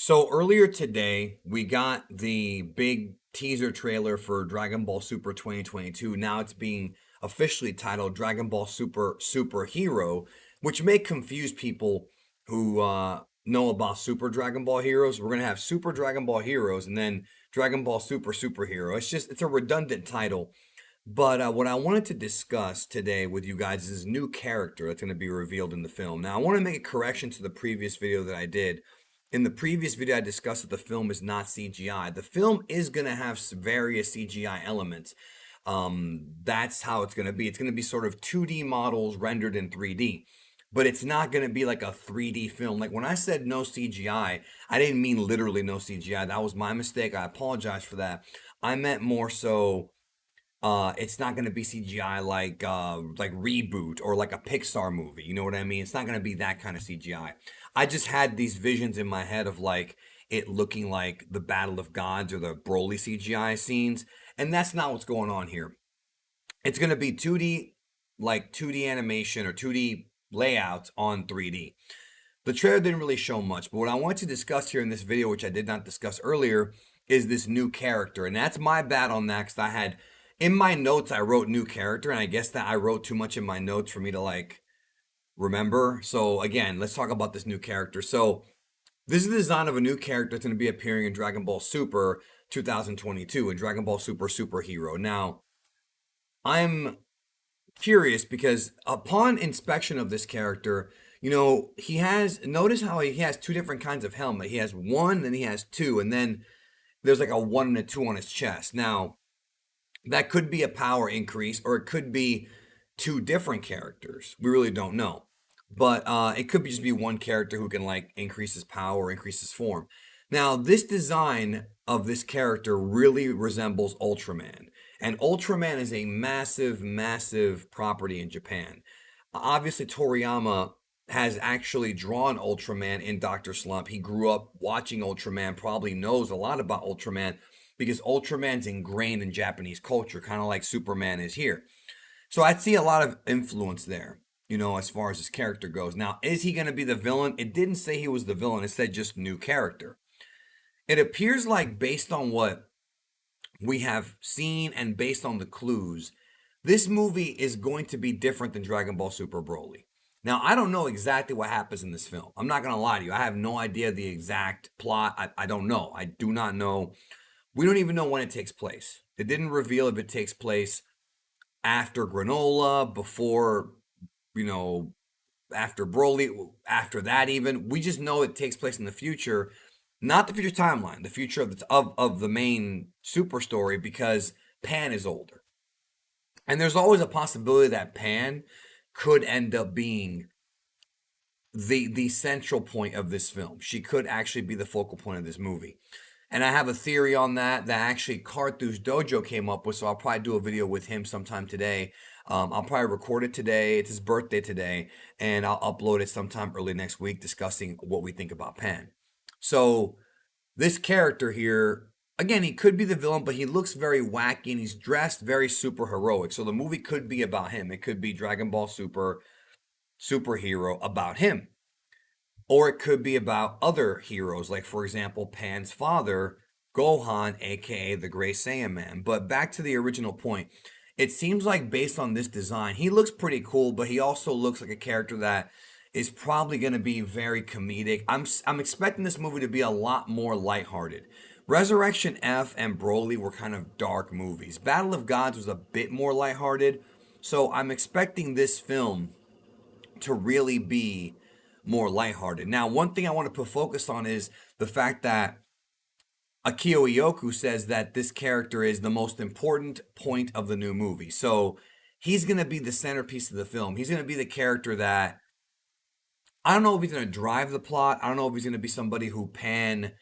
So earlier today, we got the big teaser trailer for Dragon Ball Super 2022. Now it's being officially titled Dragon Ball Super Super Hero, which may confuse people who know about Super Dragon Ball Heroes. We're gonna have Super Dragon Ball Heroes and then Dragon Ball Super Superhero. It's a redundant title. But what I wanted to discuss today with you guys is this new character that's going to be revealed in the film. Now, I want to make a correction to the previous video that I did. In the previous video, I discussed that the film is not CGI. The film is going to have various CGI elements. That's how it's going to be. It's going to be sort of 2D models rendered in 3D. But it's not going to be like a 3D film. Like when I said no CGI, I didn't mean literally no CGI. That was my mistake. I apologize for that. I meant more so it's not going to be CGI like Reboot or like a Pixar movie. You know what I mean? It's not going to be that kind of CGI. I just had these visions in my head of like it looking like the Battle of Gods or the Broly CGI scenes, and that's not what's going on here. It's going to be 2D, like 2D animation or 2D layouts on 3D. The trailer didn't really show much, but what I want to discuss here in this video, which I did not discuss earlier, is this new character. And that's my bad on that because I had in my notes, I wrote new character, and I guess that I wrote too much in my notes for me to like remember. So, again, let's talk about this new character. So, this is the design of a new character that's going to be appearing in Dragon Ball Super 2022 and Dragon Ball Super Superhero. Now, I'm curious because upon inspection of this character, he has notice how he has two different kinds of helmet. He has one, then he has two, and then there's like a one and a two on his chest. Now, that could be a power increase, or it could be two different characters. We really don't know. But it could just be one character who can like increase his power, increase his form. Now, this design of this character really resembles Ultraman. And Ultraman is a massive, massive property in Japan. Obviously, Toriyama has actually drawn Ultraman in Dr. Slump. He grew up watching Ultraman, probably knows a lot about Ultraman because Ultraman's ingrained in Japanese culture, kind of like Superman is here. So I see a lot of influence there, as far as his character goes. Now, is he going to be the villain? It didn't say he was the villain, it said just new character. It appears like, based on what we have seen and based on the clues, this movie is going to be different than Dragon Ball Super Broly. Now, I don't know exactly what happens in this film. I'm not going to lie to you. I have no idea the exact plot. I don't know. I do not know. We don't even know when it takes place. It didn't reveal if it takes place after Granola, before, you know, after Broly, after that even. We just know it takes place in the future, not the future timeline, the future of the main super story because Pan is older. And there's always a possibility that Pan could end up being the central point of this film. She could actually be the focal point of this movie. And I have a theory on that actually Carthu's Dojo came up with, so I'll probably do a video with him sometime today. I'll probably record it today. It's his birthday today, and I'll upload it sometime early next week discussing what we think about Pan. So this character here, again, he could be the villain, but he looks very wacky and he's dressed very super heroic. So the movie could be about him. It could be Dragon Ball Super superhero about him. Or it could be about other heroes, like, for example, Pan's father, Gohan, aka the Gray Saiyan Man. But back to the original point, it seems like based on this design, he looks pretty cool, but he also looks like a character that is probably going to be very comedic. I'm expecting this movie to be a lot more lighthearted. Resurrection F and Broly were kind of dark movies. Battle of Gods was a bit more lighthearted. So I'm expecting this film to really be more lighthearted. Now, one thing I want to put focus on is the fact that Akio Ioku says that this character is the most important point of the new movie. So he's going to be the centerpiece of the film. He's going to be the character that, I don't know if he's going to drive the plot. I don't know if he's going to be somebody who Pan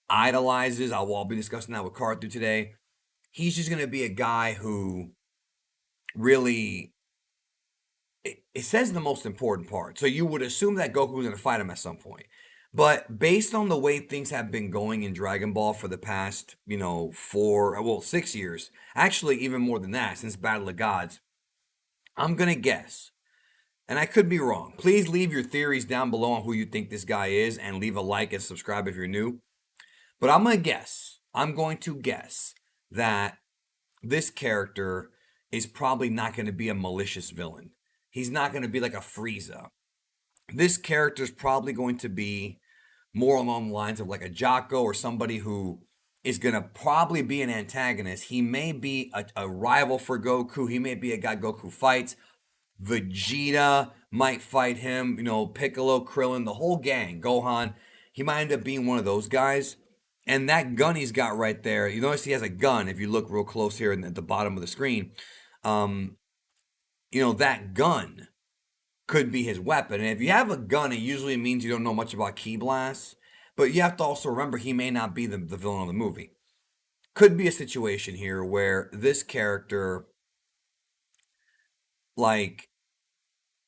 idolizes. I'll be discussing that with Carthu today. He's just going to be a guy who really, it says the most important part. So you would assume that Goku was going to fight him at some point. But based on the way things have been going in Dragon Ball for the past, 6 years, actually even more than that, since Battle of Gods, I'm going to guess, and I could be wrong. Please leave your theories down below on who you think this guy is and leave a like and subscribe if you're new. But I'm going to guess that this character is probably not going to be a malicious villain. He's not going to be like a Frieza. This character is probably going to be more along the lines of like a Jocko or somebody who is going to probably be an antagonist. He may be a rival for Goku. He may be a guy Goku fights. Vegeta might fight him, Piccolo, Krillin, the whole gang, Gohan. He might end up being one of those guys. And that gun he's got right there, you notice he has a gun if you look real close here at the bottom of the screen. Um, that gun could be his weapon. And if you have a gun, it usually means you don't know much about ki blasts. But you have to also remember he may not be the villain of the movie. Could be a situation here where this character, like,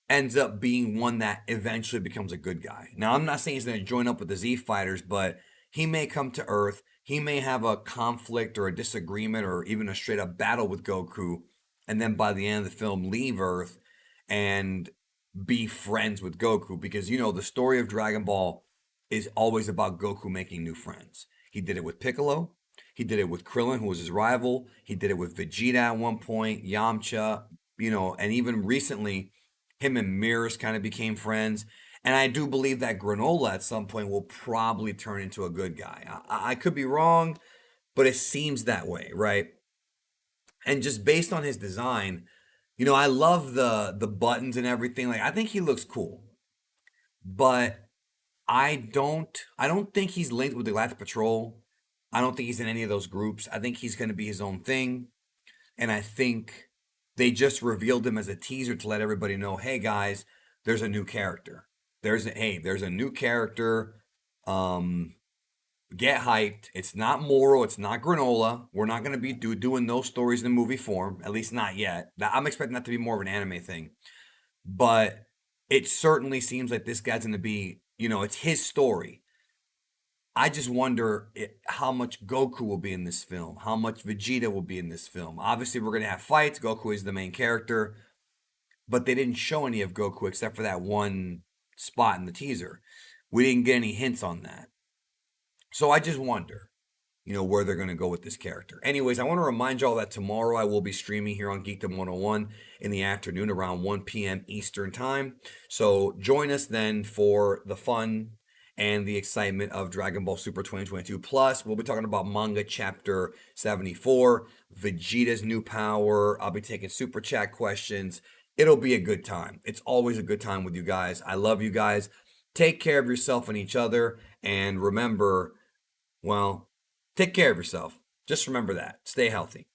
ends up being one that eventually becomes a good guy. Now, I'm not saying he's going to join up with the Z Fighters, but he may come to Earth. He may have a conflict or a disagreement or even a straight up battle with Goku. And then by the end of the film, leave Earth and be friends with Goku. Because, the story of Dragon Ball is always about Goku making new friends. He did it with Piccolo. He did it with Krillin, who was his rival. He did it with Vegeta at one point, Yamcha, and even recently, him and Mirrors kind of became friends. And I do believe that Granola at some point will probably turn into a good guy. I could be wrong, but it seems that way, right? And just based on his design, I love the buttons and everything. Like I think he looks cool. But I don't think he's linked with the Galactic Patrol. I don't think he's in any of those groups. I think he's going to be his own thing. And I think they just revealed him as a teaser to let everybody know, hey guys, there's a new character. There's a new character. Get hyped. It's not Moro. It's not Granola. We're not going to be doing those stories in the movie form, at least not yet. I'm expecting that to be more of an anime thing. But it certainly seems like this guy's going to be, it's his story. I just wonder how much Goku will be in this film, how much Vegeta will be in this film. Obviously, we're going to have fights. Goku is the main character, but they didn't show any of Goku except for that one spot in the teaser. We didn't get any hints on that. So I just wonder, where they're going to go with this character. Anyways, I want to remind y'all that tomorrow I will be streaming here on Geekdom 101 in the afternoon around 1 p.m. Eastern Time. So join us then for the fun and the excitement of Dragon Ball Super 2022. Plus, we'll be talking about manga chapter 74, Vegeta's new power. I'll be taking super chat questions. It'll be a good time. It's always a good time with you guys. I love you guys. Take care of yourself and each other. And remember, take care of yourself. Just remember that. Stay healthy.